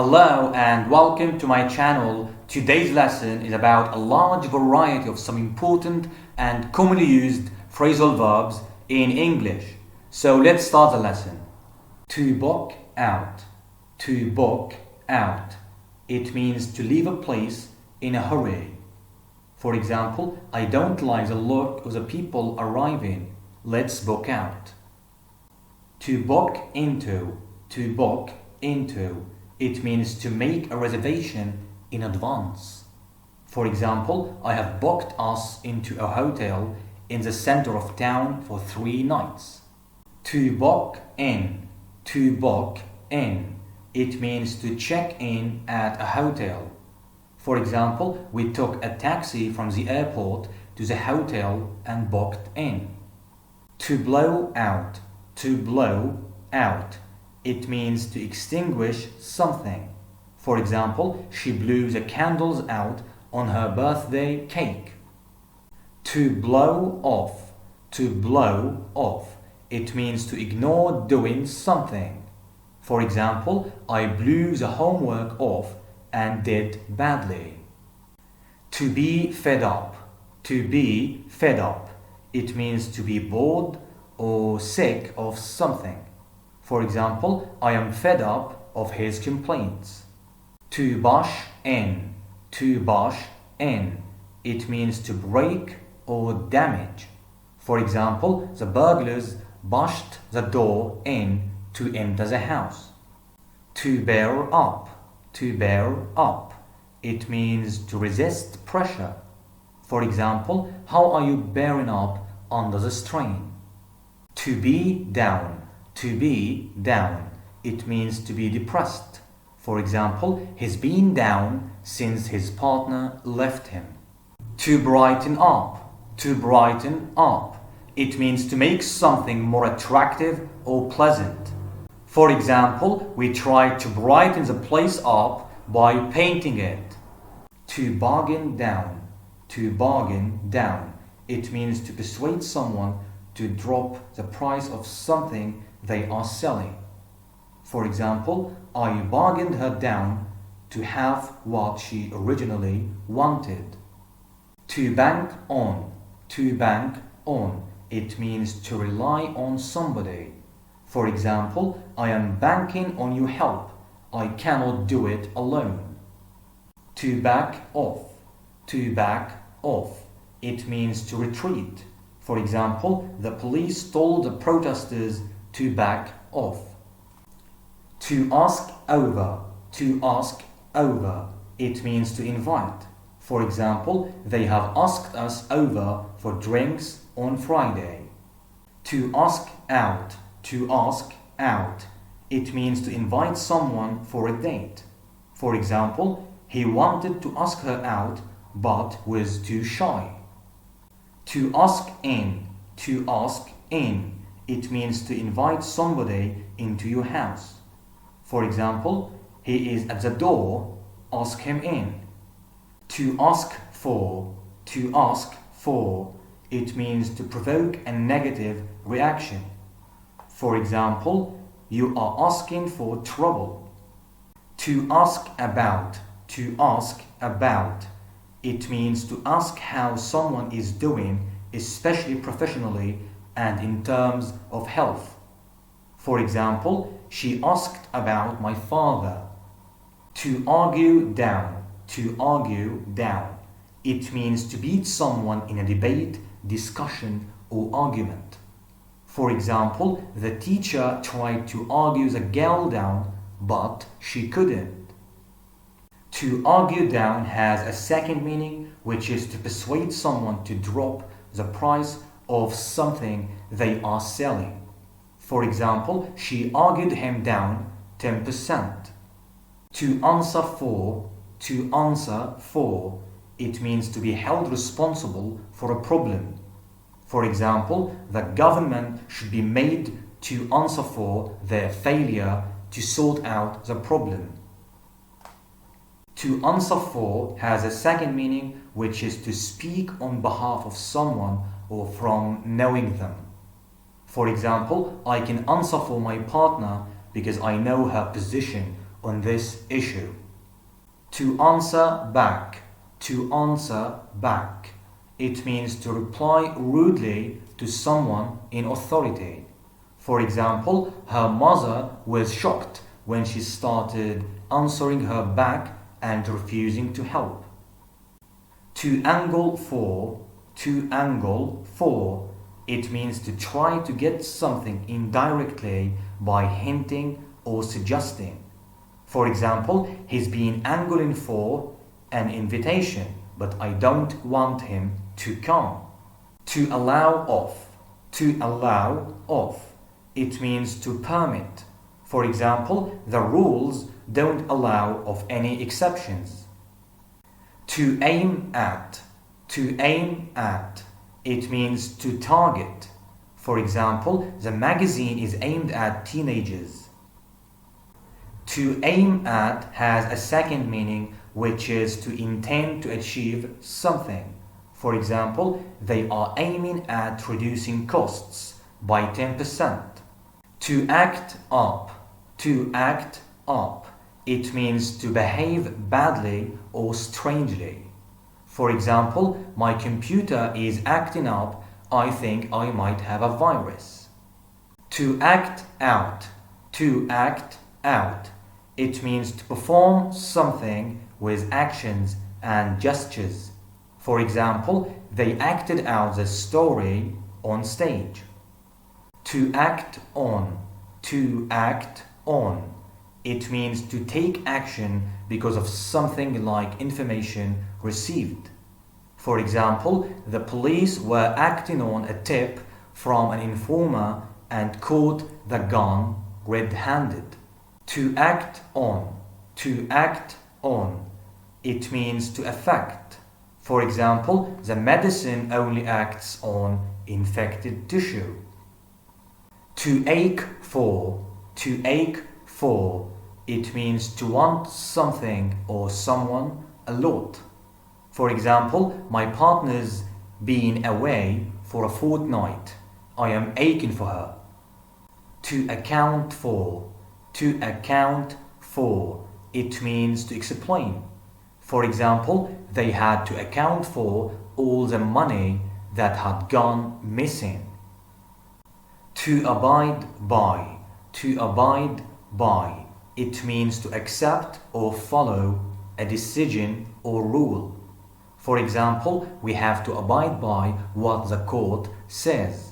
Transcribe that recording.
Hello and welcome to my channel. Today's lesson is about a large variety of some important and commonly used phrasal verbs in English. So let's start the lesson. To book out. To book out. It means to leave a place in a hurry. For example, I don't like the look of the people arriving. Let's book out. To book into. To book into. It means to make a reservation in advance. For example, I have booked us into a hotel in the center of town for 3 nights. To book in. To book in. It means to check in at a hotel. For example, we took a taxi from the airport to the hotel and booked in. To blow out. To blow out. It means to extinguish something. For example, she blew the candles out on her birthday cake. To blow off. To blow off. It means to ignore doing something. For example, I blew the homework off and did badly. To be fed up. To be fed up. It means to be bored or sick of something. For example, I am fed up of his complaints. To bash in. To bash in. It means to break or damage. For example, the burglars bashed the door in to enter the house. To bear up. To bear up. It means to resist pressure. For example, how are you bearing up under the strain? To be down. To be down. It means to be depressed. For example, he's been down since his partner left him. To brighten up. To brighten up. It means to make something more attractive or pleasant. For example, we tried to brighten the place up by painting it. To bargain down. To bargain down. It means to persuade someone to drop the price of something they are selling. For example, I bargained her down to have what she originally wanted. To bank on. To bank on. It means to rely on somebody. For example, I am banking on your help. I cannot do it alone. To back off. To back off. It means to retreat. For example, the police told the protesters to back off. To ask over. To ask over. It means to invite. For example, they have asked us over for drinks on Friday. To ask out. To ask out. It means to invite someone for a date. For example, he wanted to ask her out but was too shy. To ask in. To ask in. It means to invite somebody into your house. For example, he is at the door, ask him in. To ask for. To ask for. It means to provoke a negative reaction. For example, you are asking for trouble. To ask about. To ask about. It means to ask how someone is doing, especially professionally and in terms of health. For example, she asked about my father. To argue down. To argue down. It means to beat someone in a debate, discussion, or argument. For example, the teacher tried to argue the girl down, but she couldn't. To argue down has a second meaning, which is to persuade someone to drop the price of something they are selling. For example, she argued him down 10%. To answer for. To answer for. It means to be held responsible for a problem. For example, the government should be made to answer for their failure to sort out the problem. To answer for has a second meaning, which is to speak on behalf of someone or from knowing them. For example, I can answer for my partner because I know her position on this issue. To answer back. To answer back. It means to reply rudely to someone in authority. For example, her mother was shocked when she started answering her back and refusing to help. To angle for. To angle for. It means to try to get something indirectly by hinting or suggesting. For example, he's been angling for an invitation, but I don't want him to come. To allow off. To allow off. It means to permit. For example, the rules don't allow of any exceptions. To aim at. To aim at. It means to target. For example, the magazine is aimed at teenagers. To aim at has a second meaning, which is to intend to achieve something. For example, they are aiming at reducing costs by 10%. To act up. To act up. It means to behave badly or strangely. For example, my computer is acting up. I think I might have a virus. To act out. To act out. It means to perform something with actions and gestures. For example, they acted out the story on stage. To act on. To act on. It means to take action because of something like information received. For example, the police were acting on a tip from an informer and caught the gun red-handed. To act on. To act on. It means to affect. For example, the medicine only acts on infected tissue. To ache for. To ache for. It means to want something or someone a lot. For example, my partner's been away for a fortnight. I am aching for her. To account for. To account for. It means to explain. For example, they had to account for all the money that had gone missing. To abide by. To abide by. It means to accept or follow a decision or rule. For example, we have to abide by what the court says.